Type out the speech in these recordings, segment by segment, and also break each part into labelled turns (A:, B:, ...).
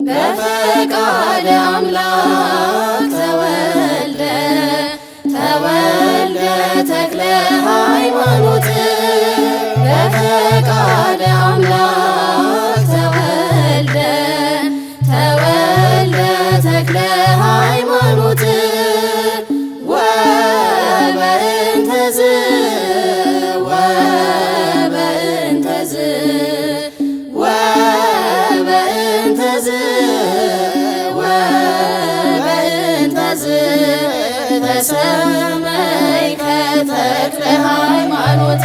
A: በፈቃደ አምላክ ተወልደ ተወልደ ተክለ ሃይማኖት በፈቃደ አምላክ ተወልደ ተወልደ ተክለ ሃይማኖት ወበእንተዝ ወበእንተዝ ወበእንተዝ ወበእንተዝ ተሰመይከ ተክለ ሃይማኖት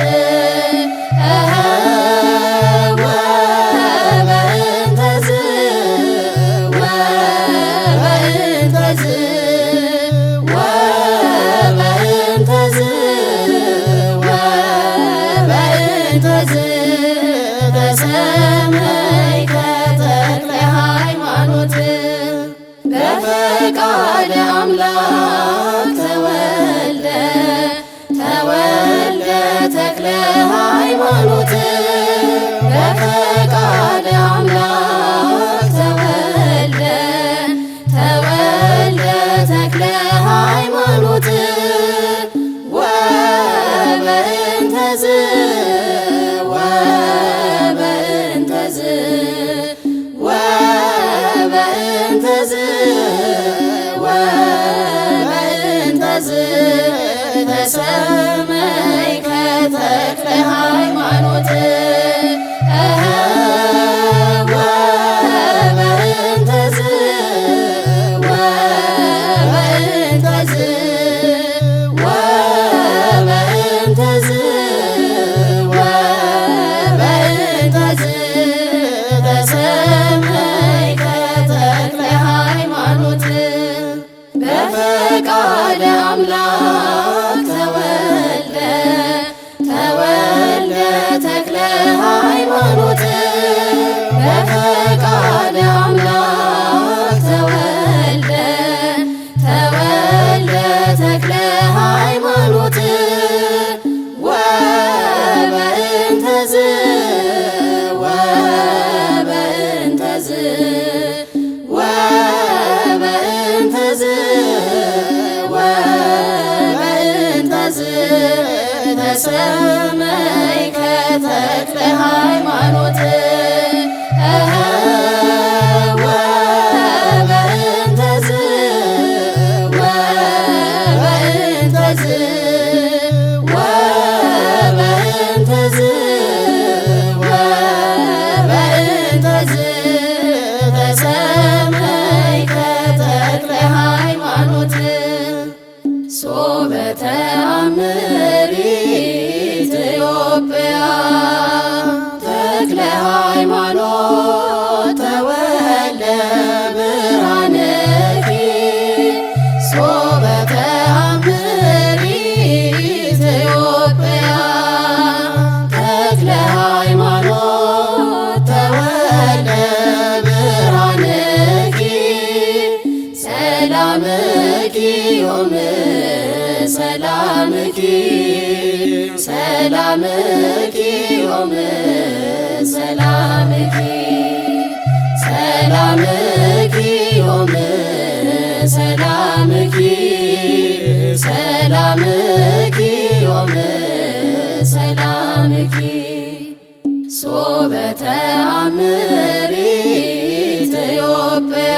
A: ወበእንተዝ ወበእንተዝ ወበእንተዝ ወበእንተዝ ተሰመይከ ተክለ ሃይማኖት በፈቃደ አምላክ ተወልደ ተወልደ ተክለ ሃይማኖት በፈቃደ አምላክ ተወልደ ተወልደ ተክለ ሃይማኖት ወበእንተዝ ወበእንተዝ ወበእንተዝ ወበእንተዝ ተሰመይከ ተክለ ሃይማኖት ወበእንተዝ ወበእንተዝ ወበእንተዝ ወበእንተዝ ተሰመይከ ተክለ ሃይማኖት በፈቃደ አምላክ ተወልደ ተወልደ ተክለ ሃይማኖት በፈቃደ አምላክ ተወልደ ተወልደ ተክለ ሃይማኖት ወበእንተዝ ወበእንተዝ ወበእንተዝ ወበእንተዝ ተሰመይከ ተክለ ሃይማኖት ወበእንተዝ ወበእንተዝ ወበእንተዝ ወበእንተዝ ተሰመይከ ተክለ ሃይማኖት ሶበ ተአምር ኢትዮጵያ ተክለ ሃይማኖት ተወልደ ብርሃንኪ ሶበ ተአምር ኢትዮጵያ ተክለ ሃይማኖት ተወልደ ብርሃንኪ ሰላምኪ ዮም ሰላምኪ ሰላምኪ ዮም ሰላምኪ ሰላምኪ ዮም ሰላምኪ ሰላምኪ ዮም ሰላምኪ ሶበ ተአምር ኢትዮጵያ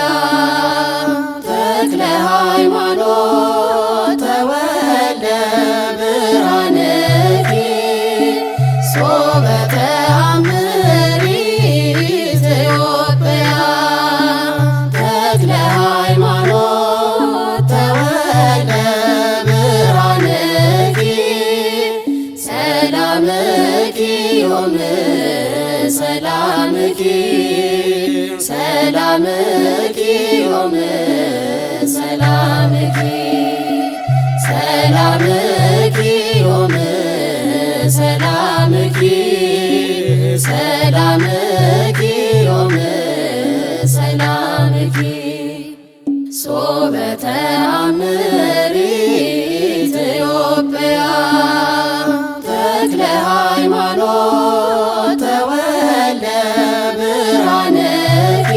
A: ተክለ ሃይማኖት ተወልደ ብርሃንኪ ሶበ ተአምር ኢትዮጵያ ተክለ ሃይማኖት ተወልደ ብርሃንኪ ሰላምኪ ዮም ሰላምኪ ሰላምኪ ዮም ሰላምኪ ሰላምኪ ዮም ሰላምኪ ሰላምኪ ዮም ሰላምኪ ሶበ ተአምር ኢትዮጵያ ተክለ ሃይማኖት ተወልደ ብርሃንኪ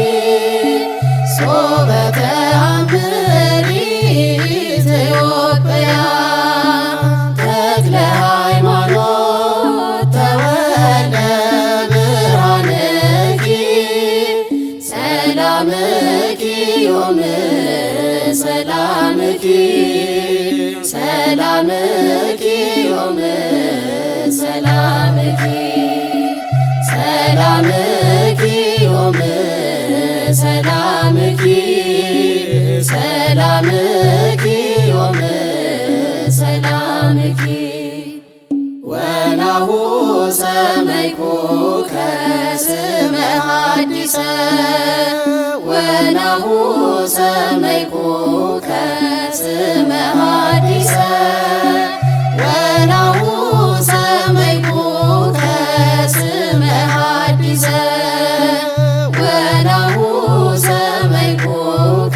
A: ሰላምኪ ዮም ሰላምኪ ሰላምኪ ዮም ሰላምኪ ሰላምኪ ዮም ሰላምኪ ሰላምኪ ዮም ሰላምኪ ወናሁ ሰመይኩ ከስመ ሐዲሰ ወናሁ ሰመይኩ ከስመ ሐዲሰ ወናሁ ሰመይኩ ከስመ ሐዲሰ ወናሁ ሰመይኩ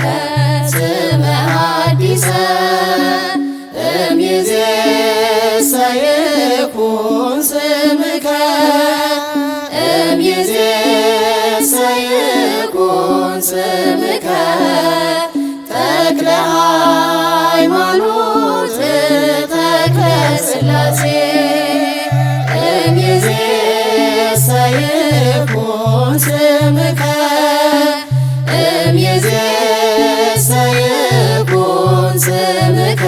A: ከስመ ሐዲሰ እምይእዜሰ ይኩን ስምከ እምይእዜሰ ይኩን ስምከ ተክለ ሃይማኖት ተክለ ሥላሴ እምይእዜሰ ይኩን ስምከ እምይእዜሰ ይኩን ስምከ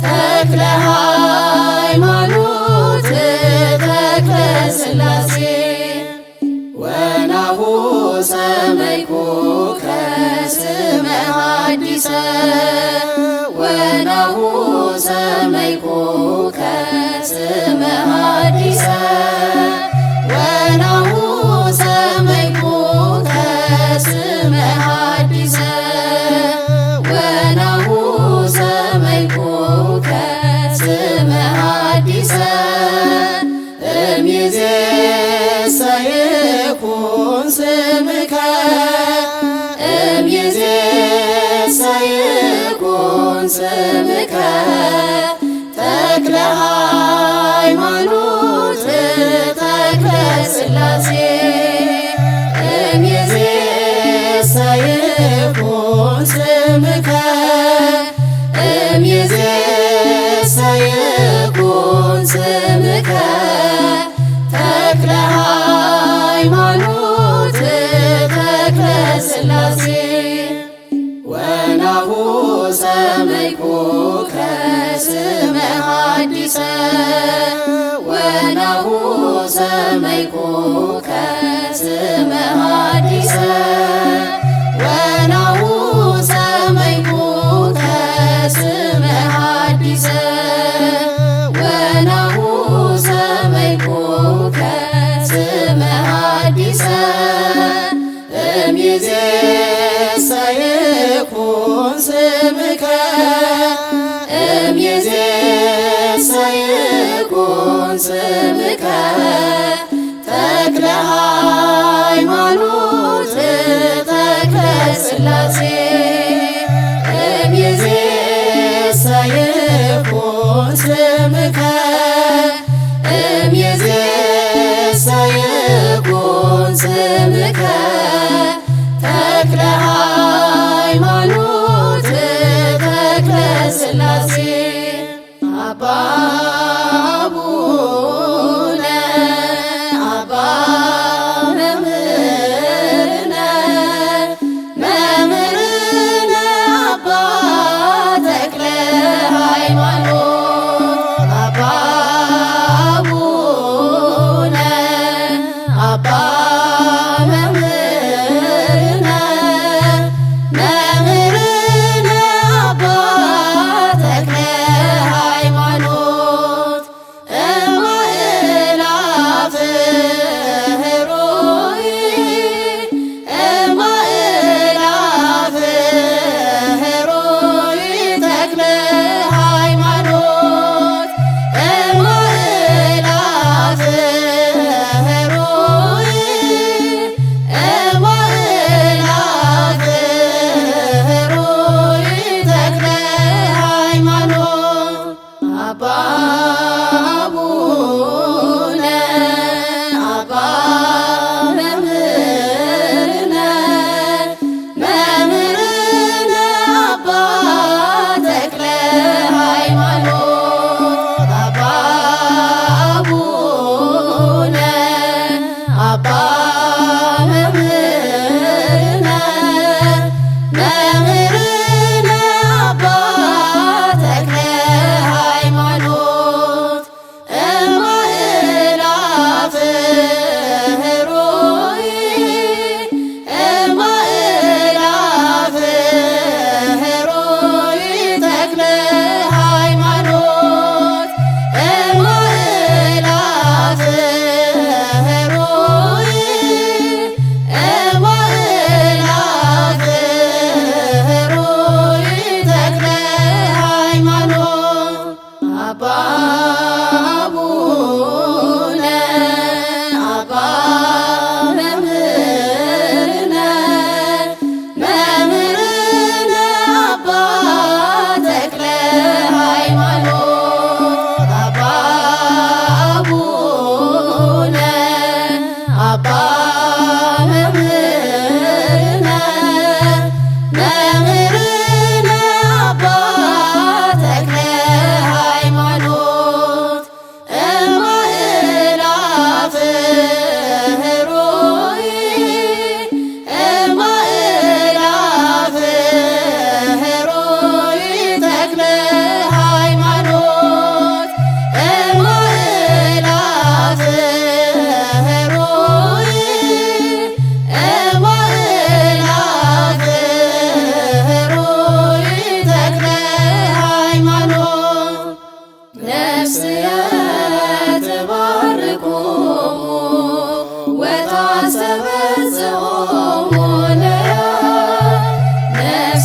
A: ተክለ ሃይማኖት ተክለ ሥላሴ ወናሁ ሰመይኩ ከስመ ሐዲሰ ወናሁ ሰመይኩ ከስመ ሐዲሰ ወናሁ ሰመይኩ ከስመ ሐዲሰ ወናሁ ሰመይኩ ከስመ ሐዲሰ እምይእዜሰ ይኩን ስምከ እምይእዜሰ ይኩን ስምከ ተክለ ሃይማኖት ተክለ ሥላሴ እምይእዜሰ ይኩን ስምከ እምይእዜሰ ይኩን ስምከ ተክለ ሃይማኖት ተክለ ሥላሴ ወናሁ ሰመይኩ ከስመ ሐዲሰ ወናሁ ሰመይኩ ከስመ ሐዲሰ ወናሁ ሰመይኩ ከስመ ሐዲሰ ወናሁ ሰመይኩ ከስመ ሐዲሰ እምይእዜሰ ይኩን ስምከ እምይእዜሰ ይኩን ስምከ ተክለ ሃይማኖት ተክለ ሥላሴ እምይእዜሰ ይኩን ስምከ እምይእዜሰ ይኩን ስምከ ተክለ ሃይማኖት ተክለ ሥላሴ አባ አቡነ አባ መምህርነ መምህር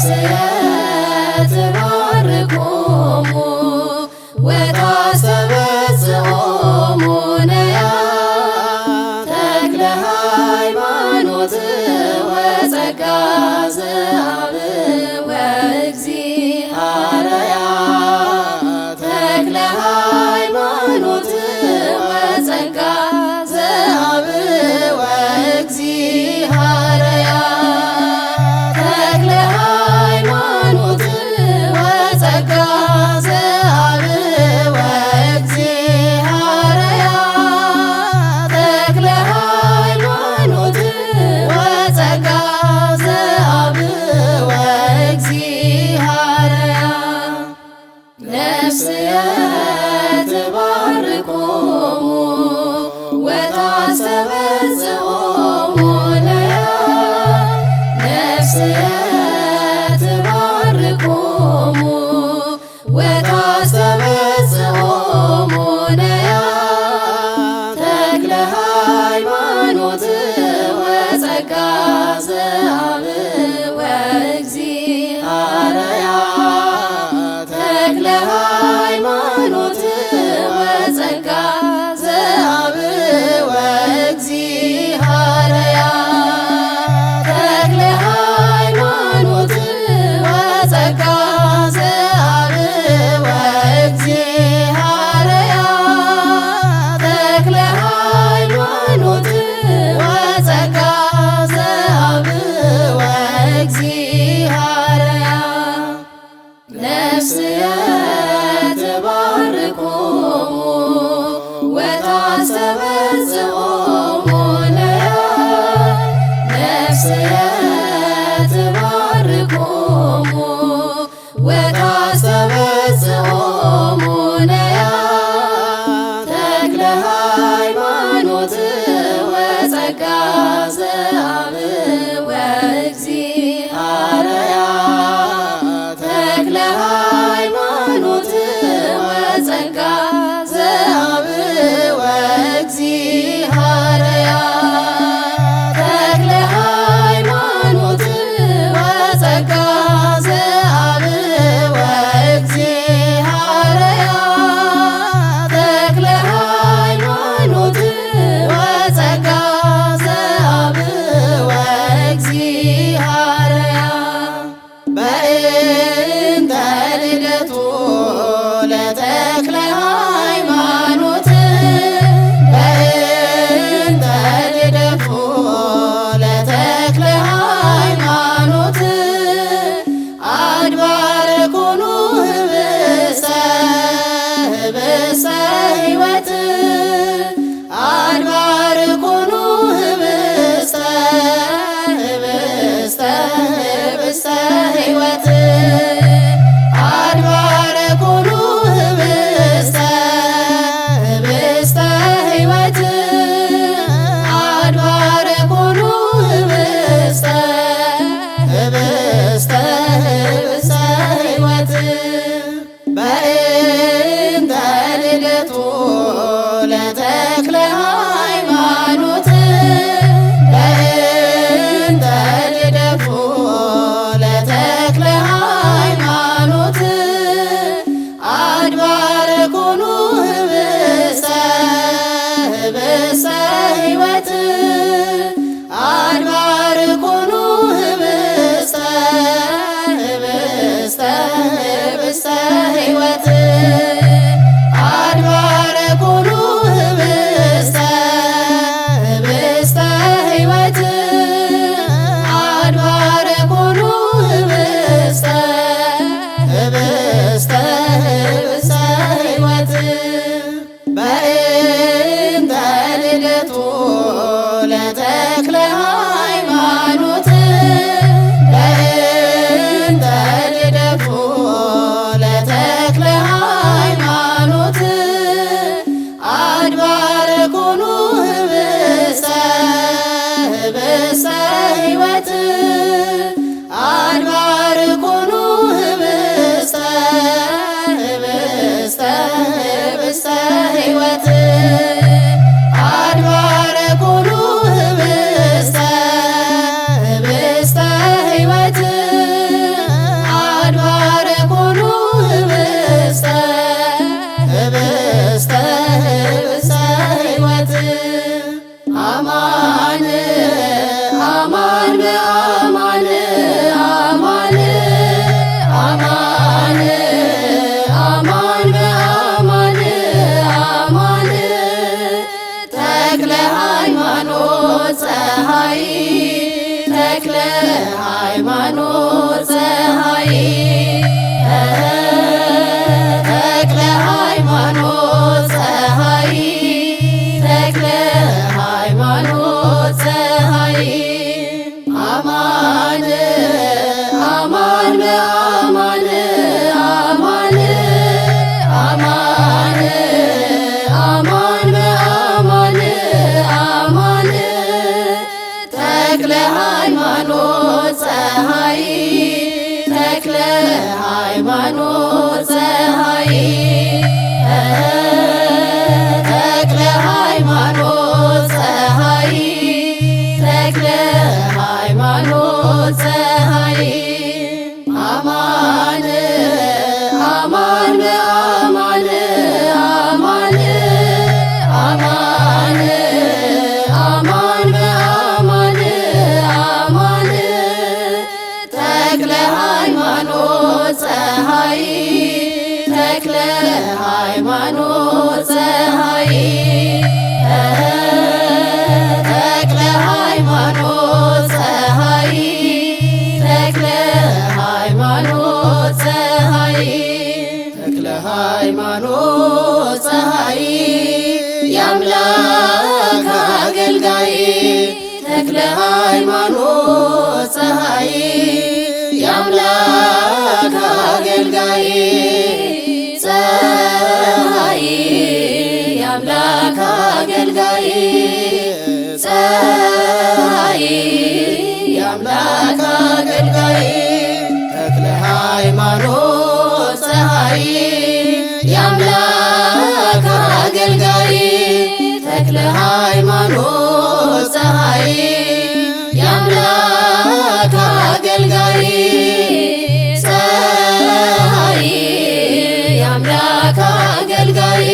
A: ነፍስየ ትባርኮሙ ወታስተበጽሖሙ ነያ ተክለ ሃይማኖት ወጸጋ ዘአብ ወእግዚአርያ ተክለ ሃይማኖት ወጸጋ ዘአብ ወእግዚአርያ ተክለ ሃይማኖት ወጸጋ ዘአብ ወእግዚአርያ ተክለ ሃይማኖት ወጸጋ ዘአብ ወእግዚአርያ ነፍስየ ትባርኮሙ ወታስተበጽሖሙ ነያ ነፍስየ ትባርኮሙ ወታስተበጽሖሙ ነያ ተክለ ሃይማኖት ወጸጋ ዘአብ ወእግዚአርያ ተክለ ሃይማኖት ወጸጋ ዘአብ ወእግዚአርያ ተክለ ሃይማኖት ወጸጋ ዘአብ ወእግዚአርያ ተክለ ሃይማኖት ወጸጋ ዘአብ ወእግዚአርያ ነፍስየ ትባርኮሙ ወታስተበጽሖሙ ነያ ነፍስየ ትባርኮሙ ወታስተበጽሖሙ ነያ ተክለ ሃይማኖት ወጸጋ ዘአብ ወእግዚአርያ ተክለ ሃይማኖት ወጸጋ ዘአብ ወእግዚአርያ ተክለ ሃይማኖት ወጸጋ ዘአብ ወእግዚአርያ ተክለ ሃይማኖት ወጸጋ ዘአብ ወእግዚአርያ በእንተ ልደቱ ለተክለ ሃይማኖት በእንተ ልደቱ ለተክለ ሃይማኖት አድባር ኮኑ ህብስተ ሕይወት አድባር ኮኑ ህብስተ ሕይወት ተክለ ሃይማኖት ፀሐይ ተክለ ሃይማኖት ፀሐይ ተክለ ሃይማኖት ፀሐይ አማን አማን በአማን አማን አማን አማን በአማን አማን ተክለ ሃይማኖት ፀሐይ ተክለ ሃይማኖት ፀሐይ ተክለ ሃይማኖት ፀሐይ ተክለ ሃይማኖት ፀሐይ አማን አማን በአማን አማን አማን አማን በአማን አማን ተክለ ሃይማኖት ፀሐይ ተክለ ሃይማኖት ፀሐይ ተክለ ሃይማኖት ፀሐይ ተክለ ሃይማኖት ፀሐይ ተክለ ሃይማኖት ፀሐይ የአምላክ አገልጋይ ተክለ ሃይማኖት ፀሐይ የአምላክ አገልጋይ ፀሐይ የአምላክ አገልጋይ ፀሐይ የአምላክ አገልጋይ ተክለ ሃይማኖት ፀሐይ የአምላክ አገልጋይ ተክለ ሃይማኖት ፀሐይ የአምላክ አገልጋይ ፀሐይ የአምላክ አገልጋይ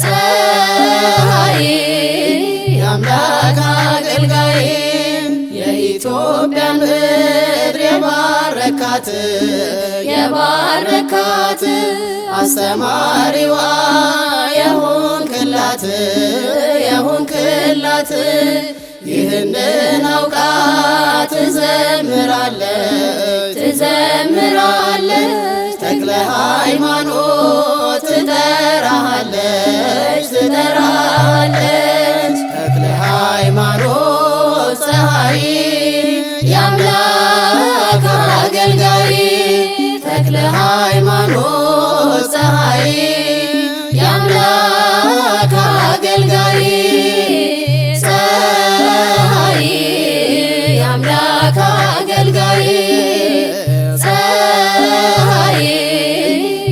A: ፀሐይ የአምላክ አገልጋይ የኢትዮጵያን ምድር የባረካት የባረካት አስተማሪዋ የሆንክላት የሆንክላት ይህንን አውቃ ትዘምራለች ትዘምራለች ተክለ ሃይማኖት ትጠራሃለች ትጠራሃለች ተክለ ሃይማኖት ፀሐይ የአምላክ አገልጋይ ተክለ ሃይማኖት ፀሐይ የአምላክ አገልጋይ ፀሐይ የአምላክ አገልጋይ ፀሐይ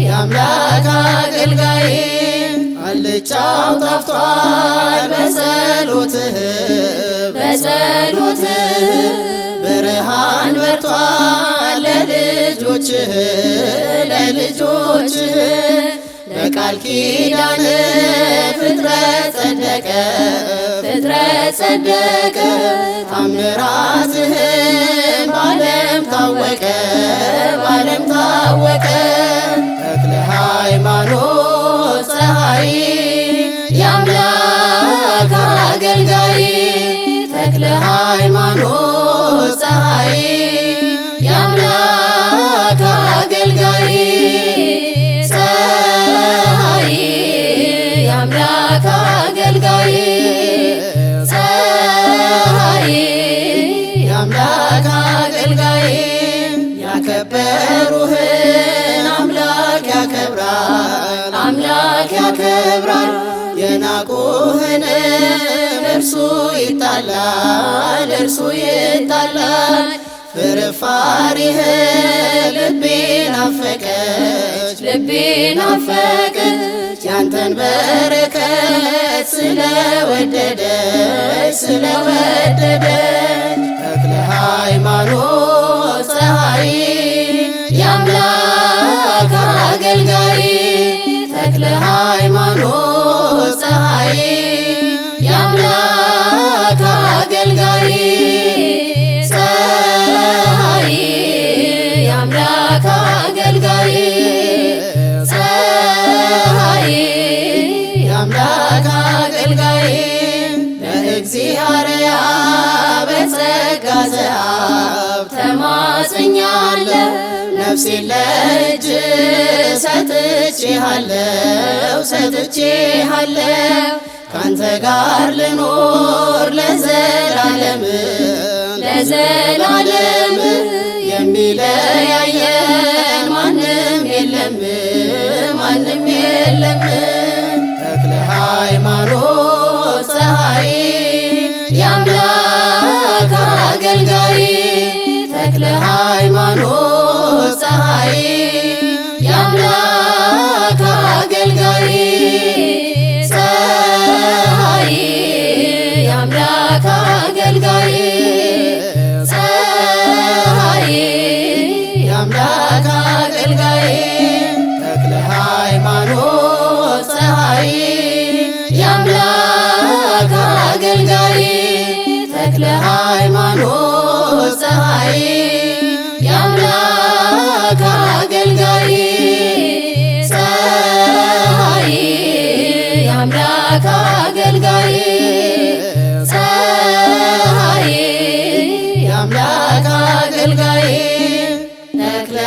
A: የአምላክ አገልጋይ አልጫው ጣፍቷል በጸሎትህ በጸሎትህ ብርሃን በርቷል ለልጆችህ ለልጆችህ በቃል ኪዳን ፍጥረት ጸደቀ ፍጥረት ጸደቀ ታምራትህን በዓለም ታወቀ በዓለም ታወቀ ተክለ ሃይማኖት ፀሐይ የአምላክ አገልጋይ ተክለ ሃይማኖት ፀሐይ የአምላክ አገልጋይ ፀሐይ የአምላክ አገልጋይ ፀሐይ የአምላክ አገልጋይ ያከበሩህን አምላክ ያከብራል አምላክ ያከብራል የናቁህንም እርሱ ይጣላል እርሱ ይጣላል ፍርፋሪህን ልቤ ናፈቀች ልቤ ናፈቀች ያንተን በረከት ስለወደደች ስለወደደች ተክለ ሃይማኖት ፀሐይ የአምላክ አገልጋይ ተክለ ሃይማኖት ፀሐይ የአምላክ አገልጋይ ፀሐይ የአምላክ አገልጋይ ፀሐይ የአምላክ አገልጋይ ለእግዚአብሔር በጸጋ ጸጋ ዘአብ ተማጽኛለሁ ነፍሴን ለእጅ ሰጥቼሃለሁ ካንተ ጋር ልኖር ለዘላለም የሚለያየን ማንም የለም ተክለ ሃይማኖት ፀሐይ የአምላክ አገልጋይ ተክለ ሃይማኖት ፀሐይ የአምላክ አገልጋይ ፀሐይ የአምላክ አገልጋይ ፀሐይ የአምላክ አገልጋይ ተክለ ሃይማኖት ፀሐይ የአምላክ አገልጋይ ተክለ ሃይማኖት ፀሐይ የአምላክ አገልጋይ ፀሐይ የአምላክ አገልጋይ ፀሐይ የአምላክ አገልጋይ ተክለ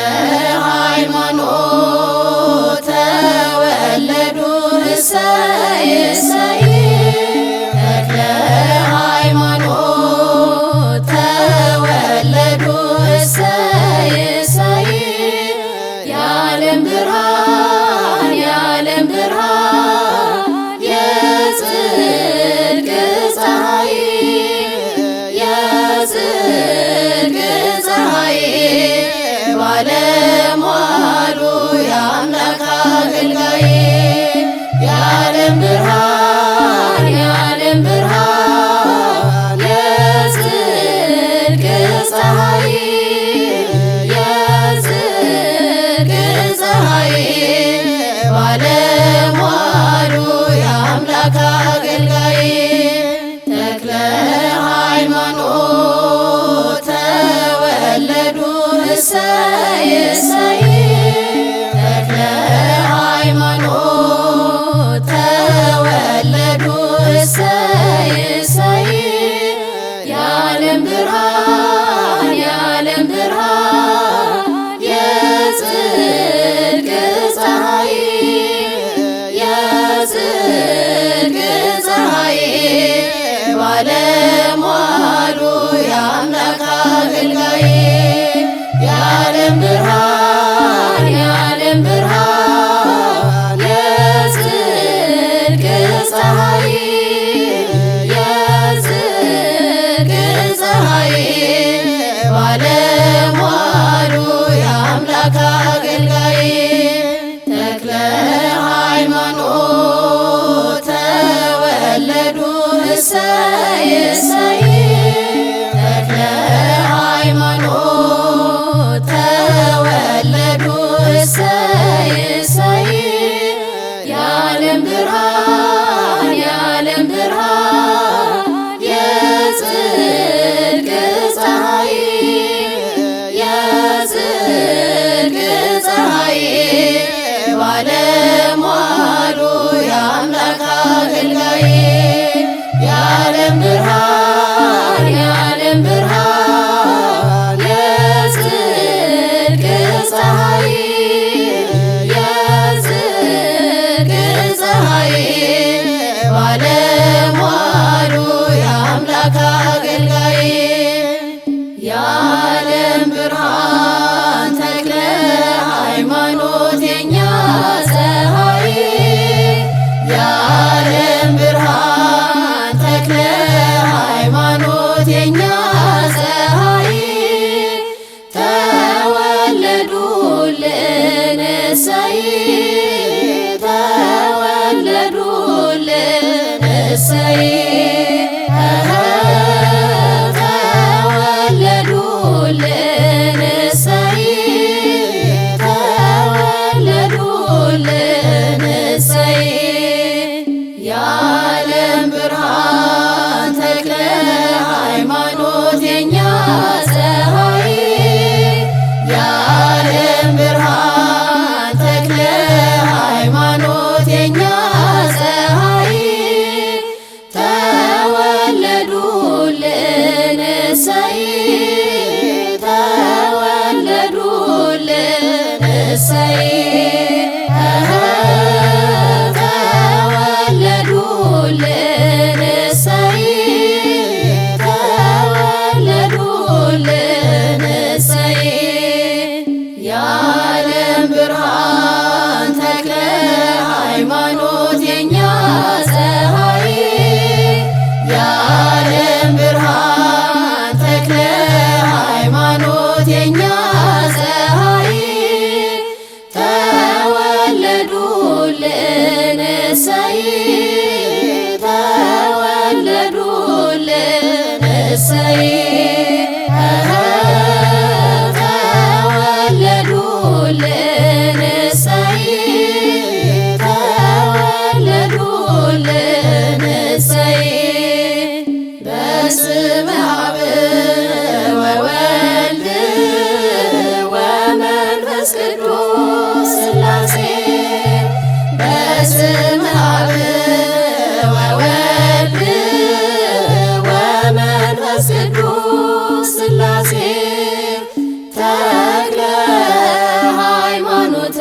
A: ሃይማኖት ተወለዱ እሰይ እሰይ ተክለ ሃይማኖት ተወለዱ እሰይ እሰይ የዓለም ብርሃን የጽድቅ ፀሐይ ባለሟሉ የአምላክ አገልጋይ የዓለም ብርሃን የጽድቅ ፀሐይ ባለሟሉ የአምላክ አገልጋይ ተክለ ሃይማኖት ተወለዱ እሰይ እሰይ ተክለ ሃይማኖት ተወለዱ እሰይ እሰይ የዓለም ብርሃን ተወለዱልን እሰይ ተወለዱልን እሰይ ተወለዱልን እሰይ የዓለም ብርሃን ተክለ ሃይማኖት የኛ ፀሐይ የዓለም ብርሃን ተክለ ሃይማኖት የኛ ፀሐይ ተወለዱልን እሰይ ተወለዱልን እሰይ ተወለዱልን እሰይ ተወለዱልን እሰይ በስመ አብ ወወልድ ወመንፈስ ቅዱስ ሥላሴ በስመ አብ ወወልድ ወመንፈስ ቅዱስ ሥላሴ ተክለ ሃይማኖት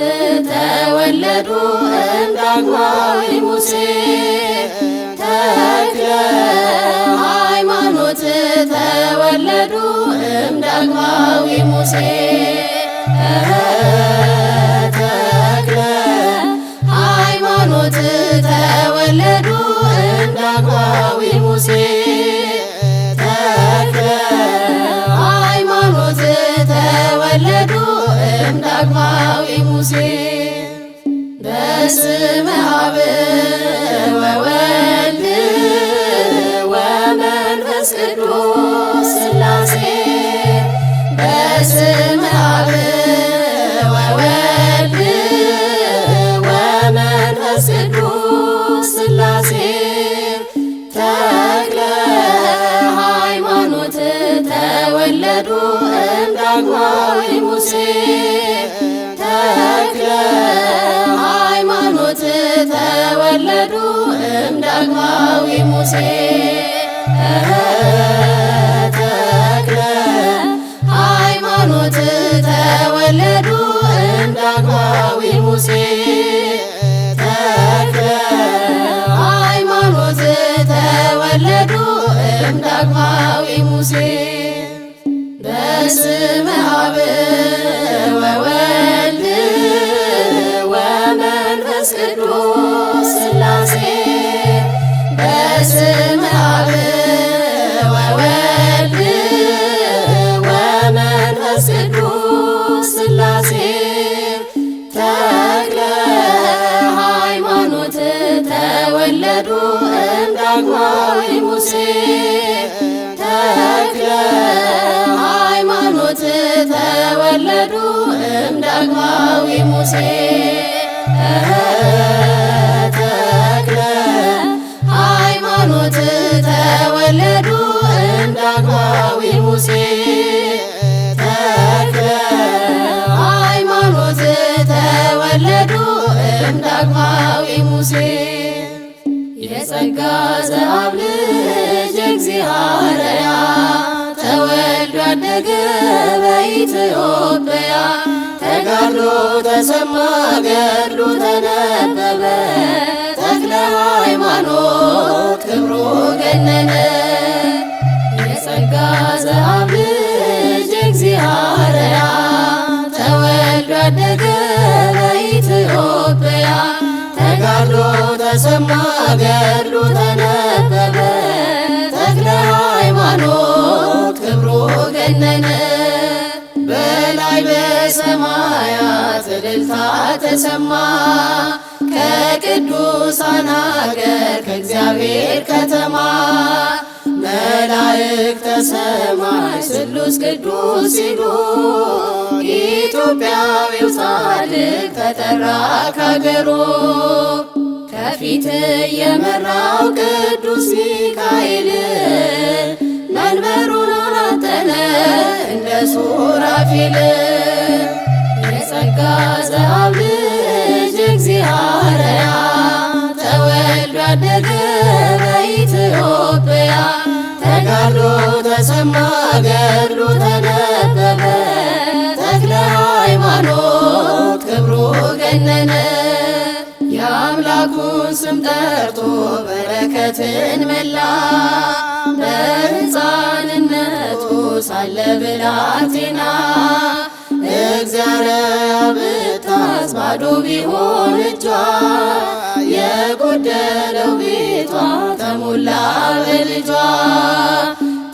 A: ተወለዱ እምዳግማዊ ሙሴ ተክለ ሃይማኖት ተወለዱ እምዳግማዊ ሙሴ ተክለ ሃይማኖት ተወለዱ እምዳግማዊ ሙሴ ተክለ ሃይማኖት ተወለዱ እምዳግማዊ ሙሴ በስመ አብ ወወልድ ወመንፈስ ቅዱስ ሥላሴ በስመ አብ ወወልድ ወመንፈስ ቅዱስ ሥላሴ ተክለ ሃይማኖት ተወለዱ እምዳግማዊ ሙሴ ተክለ ሃይማኖት ተወለዱ እምዳግማዊ ሙሴ ተክለ ሃይማኖት ተወለዱ እምዳግማዊ ሙሴ ተክለ ሃይማኖት ተወለዱ እምዳግማዊ ሙሴ በስመ አብ ወወልድ ወመንፈስ ቅዱስ ሥላሴ በስመ አብ ወወልድ ወመንፈስ ቅዱስ ሥላሴ ተክለ ሃይማኖት ተወለዱ እምዳግማዊ ሙሴ ተክለ ሃይማኖት ተወለዱ እምዳግማዊ ሙሴ ተክለ ሃይማኖት ተወለዱ እምዳግማዊ ሙሴ ተክለ ሃይማኖት ተወለዱ እምዳግማዊ ሙሴ የጸጋ ዘአብ ልጅ እግዚአብሔር ተወልዶ አደገ በኢትዮጵያ ተጋድሎ ተሰማ ገድሉ ተነበበ ተክለ ሃይማኖት ክብሩ ገነነ የጸጋ ዘአብ ልጅ እግዚአብሔር ተወልዶ አደገ በኢትዮጵያ ተጋድሎ ተሰማ ገድሉ ተነበበ ተክለ ሃይማኖት ክብሩ ገነነ በላይ በሰማያት እልልታ ተሰማ ከቅዱሳን አገር ከእግዚአብሔር ከተማ መላእክተ ሰማይ ስሉስ ቅዱስ ሲሉ ኢትዮጵያዊው ጻድቅ ተጠራ ካገሩ ከፊት የመራው ቅዱስ ሚካኤል መንበሩን አጠነ እንደ ሱራፌል የጸጋ ዘአብ ልጅ እግዚአብሔር ተወልዶ አደገ በኢትዮጵያ ተጋድሎ ተሰማ ገድሉ ተነበበ ተክለ ሃይማኖት ክብሩ ገነነ የአምላኩን ስም ጠርቶ በረከትን መላ በሕፃንነቱ ሳለ ብላቴና እግዚአብሔር ብታዝ ባዶ ቢሆን እጇ የጎደለው ቤቷ ተሞላ በልጇ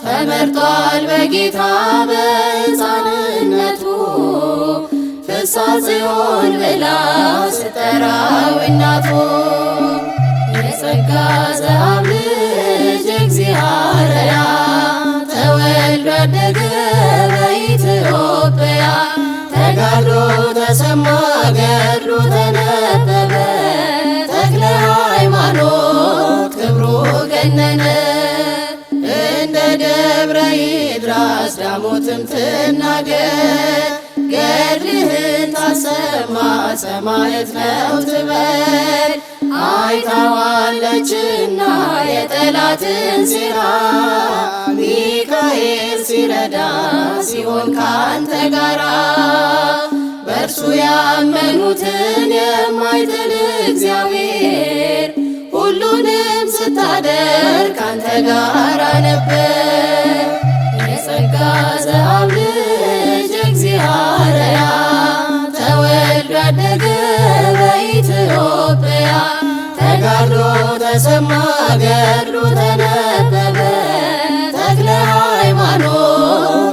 A: ተመርጧል በጌታ በሕፃንነቱ ፍስሐ ጽዮን ብላ ስጠራው እናቱ የጸጋ ዘአብ ልጅ እግዚአብሔር ተወልዶ አደገ በኢትዮጵያ ተጋድሎ ተሰማ ገድሉ ተነበበ ተክለ ሃይማኖት ክብሩ ገነነ እንደ ደብረ ይድራስ ዳሞትም ትናገር ገድልህን ታሰማ ሰማዕት ነው ትበል አይታዋለችና የጠላትን ሴራ ሚካኤል ሲረዳ ሲሆን ካንተ ጋራ በእርሱ ያመኑትን የማይጥል እግዚአብሔር ሁሉንም ስታደርግ ካንተ ጋራ ነበር የጸጋ ዘአብ ልጅ እግዚአብሔር ተወልዶ አደገ በኢትዮጵያ ተጋድሎ ተሰማ ገድሉ ተነበበ ተክለ ሃይማኖት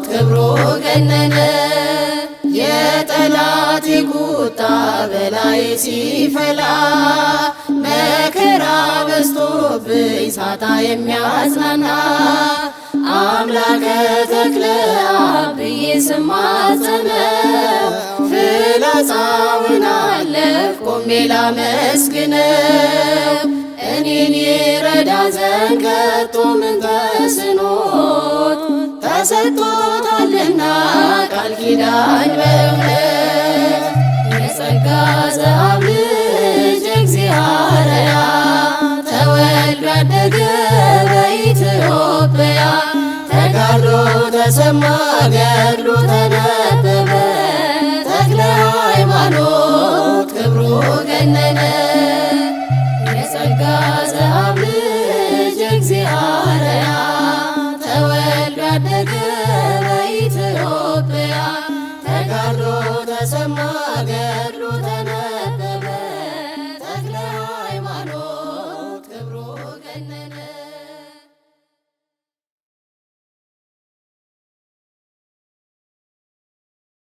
A: ክብሩ ገነነ የጠላቴ ቁጣ በላይ ሲፈላ መከራ በዝቶብኝ ሳጣ የሚያጽናና አምላከ ተክለ አብ ብዬ ስማጸነው ፍላጻውን አለፍ ቆሜ ላመስግነው እኔን ይረዳ ዘንድ ከቶ ምን ተስኖት ተሰጥቶታልና ቃል ኪዳን በእውነት የጸጋ ዘአብ ልጅ እግዚአብሔር ተወልዶ አደገ በኢትዮጵያ ተጋድሎ ተሰማ ገድሉ ተነበበ